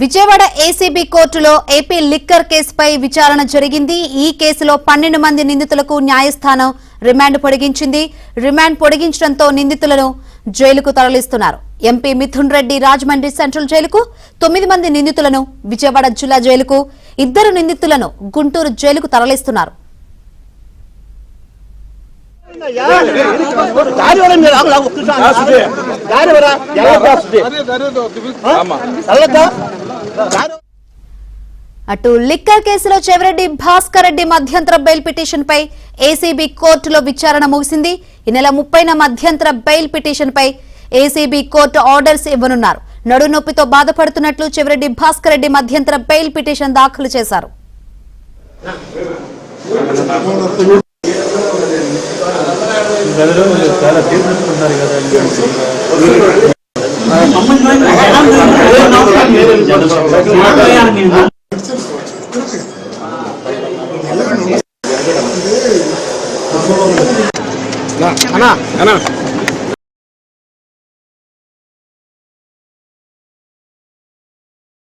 Vijayawada ACB కోర్టులో AP liquor కేసుపై విచారణ జరిగింది. ఈ కేసులో 12 మంది నిందితులకు న్యాయస్థానం రిమాండ్ పొడిగించింది. రిమాండ్ పొడిగించడంతో నిందితులను జైలుకు తరలిస్తున్నారు. ఎంపీ మిథున్ రెడ్డి రాజమండ్రి సెంట్రల్ జైలుకు, 9 మంది నిందితులను విజయవాడ జిల్లా జైలుకు, 2 నిందితులను గుంటూరు జైలుకు తరలిస్తున్నారు. అటు లిక్కర్ కేసులో చెవిరెడ్డి భాస్కర్ రెడ్డి మధ్యంతర బెయిల్ పిటిషన్ పై ఏసీబీ కోర్టులో విచారణ ముగిసింది. ఈ నెల 30న మధ్యంతర బెయిల్ పిటిషన్ పై ఏసీబీ కోర్టు ఆర్డర్స్ ఇవ్వనున్నారు. నడునొప్పితో బాధపడుతున్నట్లు చెవిరెడ్డి భాస్కర్ రెడ్డి మధ్యంతర బెయిల్ పిటిషన్ దాఖలు చేశారు. అన్నా